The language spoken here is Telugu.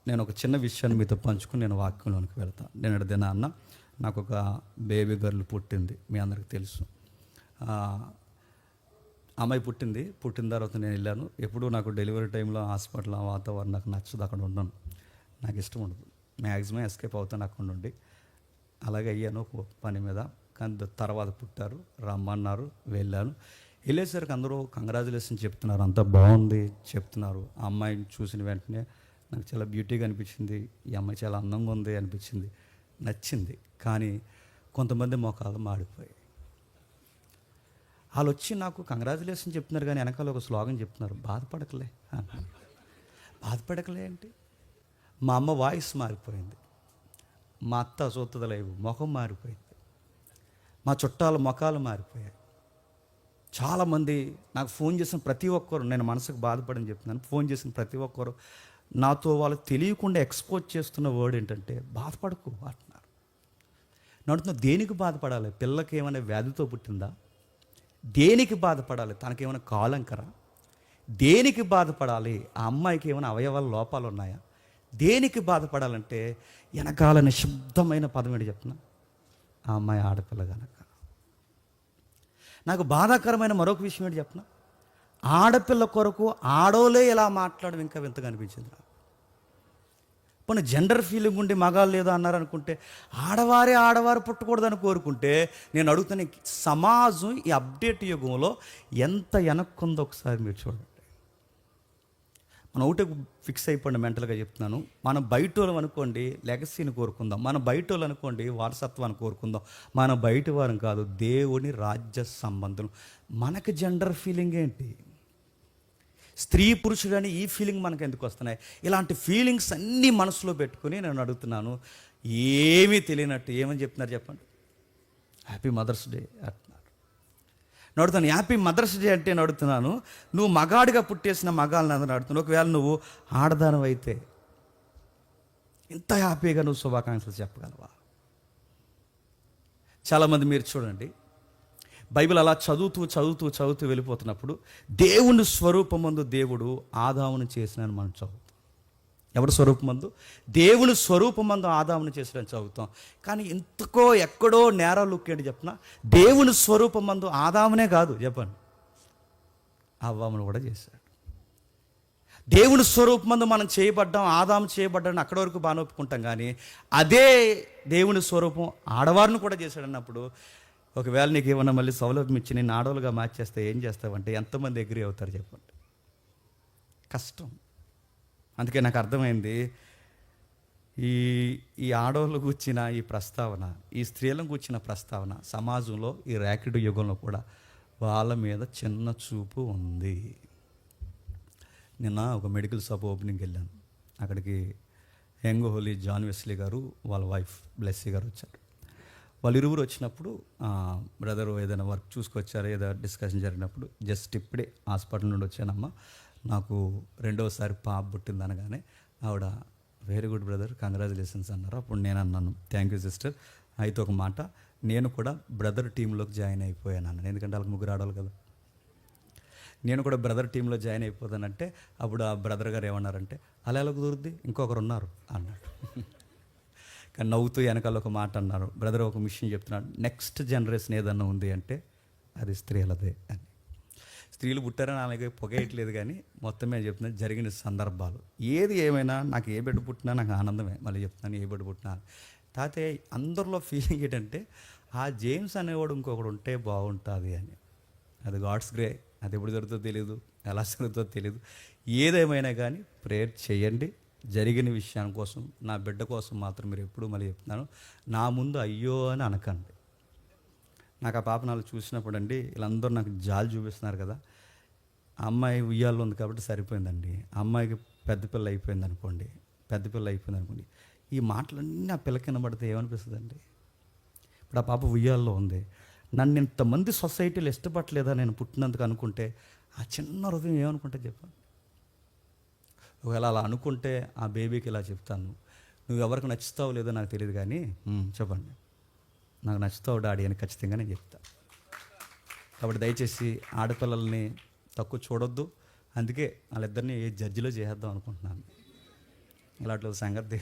నేను ఒక చిన్న విషయాన్ని మీతో పంచుకుని నేను వాక్యంలోనికి వెళ్తాను. నేను దినాన్న నాకు ఒక బేబీ గర్ల్ పుట్టింది, మీ అందరికీ తెలుసు. అమ్మాయి పుట్టిన తర్వాత నేను వెళ్ళాను. ఎప్పుడూ నాకు డెలివరీ టైంలో హాస్పిటల్ వాతావరణం నాకు నచ్చదు, అక్కడ ఉండను, నాకు ఇష్టం ఉండదు. మ్యాక్సిమం ఎస్కేప్ అవుతాను అక్కడ నుండి. అలాగే అయ్యాను ఒక పని మీద. కానీ తర్వాత పుట్టారు, రమ్మన్నారు, వెళ్ళాను. వెళ్ళేసరికి అందరూ కంగ్రాచులేషన్ చెప్తున్నారు, అంతా బాగుంది చెప్తున్నారు. ఆ అమ్మాయిని చూసిన వెంటనే నాకు చాలా బ్యూటీగా అనిపించింది, ఈ అమ్మాయి చాలా అందంగా ఉంది అనిపించింది, నచ్చింది. కానీ కొంతమంది మొఖాలు మాడిపోయాయి. వాళ్ళు వచ్చి నాకు కంగ్రాచులేషన్ చెప్తున్నారు, కానీ వెనకాల ఒక స్లోగన్ చెప్తున్నారు, బాధపడకలే అన్నారు. బాధపడకలే అంటే మా అమ్మ వాయిస్ మారిపోయింది, మా అత్త సూత్తదలేవు ముఖం మారిపోయింది, మా చుట్టాల ముఖాలు మారిపోయాయి. చాలామంది నాకు ఫోన్ చేసిన ప్రతి ఒక్కరు, నేను మనసుకు బాధపడని చెప్తున్నాను, ఫోన్ చేసిన ప్రతి ఒక్కరు నాతో వాళ్ళు తెలియకుండా ఎక్స్పోజ్ చేస్తున్న వర్డ్ ఏంటంటే బాధపడకు అంటున్నారు. నడుతున్న దేనికి బాధపడాలి? పిల్లకి ఏమైనా వ్యాధితో పుట్టిందా? దేనికి బాధపడాలి? తనకేమైనా కాలంకరా? దేనికి బాధపడాలి? ఆ అమ్మాయికి ఏమైనా అవయవాల లోపాలు ఉన్నాయా? దేనికి బాధపడాలంటే వెనకాల నిశ్శబ్దమైన పదం ఏంటి చెప్తున్నా, ఆ అమ్మాయి ఆడపిల్ల కనుక. నాకు బాధాకరమైన మరొక విషయం ఏంటి చెప్పిన, ఆడపిల్ల కొరకు ఆడోలే ఇలా మాట్లాడడం ఇంకా వింతగా అనిపించింది నాకు. పోనీ జెండర్ ఫీలింగ్ ఉండి మగాళ్ళు లేదో అన్నారు అనుకుంటే, ఆడవారు పుట్టకూడదని కోరుకుంటే, నేను అడుగుతున్న సమాజం ఈ అప్డేట్ యుగంలో ఎంత వెనక్కుందో ఒకసారి మీరు చూడండి. మనం ఒకటే ఫిక్స్ అయిపోండి, మెంటల్గా చెప్తున్నాను. మనం బయట వాళ్ళం అనుకోండి లెగసీని కోరుకుందాం, మన బయట వాళ్ళు అనుకోండి వారసత్వాన్ని కోరుకుందాం. మన బయట వారం కాదు, దేవుని రాజ్య సంబంధం. మనకు జెండర్ ఫీలింగ్ ఏంటి? స్త్రీ పురుషుడు అని ఈ ఫీలింగ్ మనకు ఎందుకు వస్తున్నాయి? ఇలాంటి ఫీలింగ్స్ అన్నీ మనసులో పెట్టుకుని నేను అడుగుతున్నాను, ఏమీ తెలియనట్టు ఏమని చెప్తున్నారు చెప్పండి, హ్యాపీ మదర్స్ డే అంటున్నారు. నడుతాను హ్యాపీ మదర్స్ డే అంటే నడుతున్నాను, నువ్వు మగాడిగా పుట్టేసిన మగాళ్ళని అందరూ నడుతున్నావు. ఒకవేళ నువ్వు ఆడదానం అయితే ఇంత హ్యాపీగా నువ్వు శుభాకాంక్షలు చెప్పగలవా? చాలామంది మీరు చూడండి, బైబిల్ అలా చదువుతూ వెళ్ళిపోతున్నప్పుడు దేవుని స్వరూపమందు దేవుడు ఆదామును చేసినని మనం చదువుతాం. ఎవరి స్వరూపమందు? దేవుని స్వరూపమందు ఆదామును చేసినని చదువుతాం. కానీ ఇంతకో ఎక్కడో నేర లుక్ ఏంటి చెప్పిన, దేవుని స్వరూపమందు ఆదామునే కాదు చెప్పండి, అవ్వమును కూడా చేశాడు. దేవుని స్వరూపమందు మనం చేయబడ్డాం, ఆదాము చేయబడ్డాన్ని అక్కడి వరకు బాగా ఒప్పుకుంటాం. కానీ అదే దేవుని స్వరూపం ఆడవారిని కూడా చేశాడన్నప్పుడు, ఒకవేళ నీకు ఏమన్నా మళ్ళీ సౌలభ్యం ఇచ్చి నేను ఆడవాళ్ళుగా మార్చేస్తే ఏం చేస్తావంటే ఎంతమంది ఎగ్రీ అవుతారు చెప్పండి? కష్టం. అందుకే నాకు అర్థమైంది, ఈ ఆడవాళ్ళు కూర్చిన ఈ ప్రస్తావన, ఈ స్త్రీలను కూర్చిన ప్రస్తావన సమాజంలో ఈ ర్యాకెట్ యుగంలో కూడా వాళ్ళ మీద చిన్న చూపు ఉంది. నిన్న ఒక మెడికల్ షాప్ ఓపెనింగ్కి వెళ్ళాను. అక్కడికి యంగ్ హోలీ జాన్ వెస్లీ గారు వాళ్ళ వైఫ్ బ్లెస్సీ గారు వచ్చారు. వాళ్ళు ఇరువురు వచ్చినప్పుడు బ్రదరు ఏదైనా వర్క్ చూసుకొచ్చారు, ఏదైనా డిస్కషన్ జరిగినప్పుడు, జస్ట్ ఇప్పుడే హాస్పిటల్ నుండి వచ్చానమ్మా, నాకు రెండవసారి పాప పుట్టింది అనగానే ఆవిడ వెరీ గుడ్ బ్రదర్ కంగ్రాచులేషన్స్ అన్నారు. అప్పుడు నేను అన్నాను థ్యాంక్ యూ సిస్టర్, అయితే ఒక మాట, నేను కూడా బ్రదర్ టీంలోకి జాయిన్ అయిపోయాను అన్నాను. ఎందుకంటే వాళ్ళకి ముగ్గురు ఆడవాళ్ళు కదా, నేను కూడా బ్రదర్ టీంలో జాయిన్ అయిపోతానంటే అప్పుడు ఆ బ్రదర్ గారు ఏమన్నారంటే, అలా ఎలా కుదురుద్ది, ఇంకొకరు ఉన్నారు అన్నాడు. కానీ నవ్వుతూ వెనకాల ఒక మాట అన్నారు, బ్రదర్ ఒక విషయం చెప్తున్నాడు, నెక్స్ట్ జనరేషన్ ఏదన్నా ఉంది అంటే అది స్త్రీలదే అని. స్త్రీలు పుట్టారని అలాగే పొగేయట్లేదు, కానీ మొత్తం మీద చెప్తున్నా జరిగిన సందర్భాలు. ఏది ఏమైనా నాకు ఏ బిడ్డ పుట్టినా నాకు ఆనందమే. మళ్ళీ చెప్తున్నాను, ఏ బిడ్డ పుట్టినా తాతయ్య అందరిలో ఫీలింగ్ ఏంటంటే ఆ జేమ్స్ అనేవాడు ఇంకొకడు ఉంటే బాగుంటుంది అని. అది గాడ్స్ గ్రే, అది ఎప్పుడు జరుగుతుందో తెలియదు, ఎలా జరుగుతుందో తెలియదు. ఏదేమైనా కానీ ప్రేయర్ చేయండి. జరిగిన విషయాన్ని కోసం, నా బిడ్డ కోసం మాత్రం మీరు ఎప్పుడు మళ్ళీ చెప్తున్నాను, నా ముందు అయ్యో అని అనకండి. నాకు ఆ పాప నాలుగు చూసినప్పుడు అండి, వీళ్ళందరూ నాకు జాలి చూపిస్తున్నారు కదా, ఆ అమ్మాయి ఉయ్యాల్లో ఉంది కాబట్టి సరిపోయిందండి. ఆ అమ్మాయికి పెద్ద పిల్ల అయిపోయింది అనుకోండి, ఈ మాటలన్నీ ఆ పిల్లకి వినబడితే ఏమనిపిస్తుందండి? ఇప్పుడు ఆ పాప ఉయ్యాల్లో ఉంది, నన్ను ఇంతమంది సొసైటీలో ఇష్టపడలేదా నేను పుట్టినందుకు అనుకుంటే, ఆ చిన్న హృదయం ఏమనుకుంటే చెప్పండి. ఒకవేళ అలా అనుకుంటే ఆ బేబీకి ఇలా చెప్తాను, నువ్వు ఎవరికి నచ్చుతావు లేదో నాకు తెలియదు, కానీ చెప్పండి నాకు నచ్చుతావు డాడీ అని ఖచ్చితంగా నేను చెప్తాను. కాబట్టి దయచేసి ఆడపిల్లల్ని తక్కువ చూడొద్దు. అందుకే వాళ్ళిద్దరిని జడ్జిలో చేసేద్దాం అనుకుంటున్నాను. అలాంటి సంగతి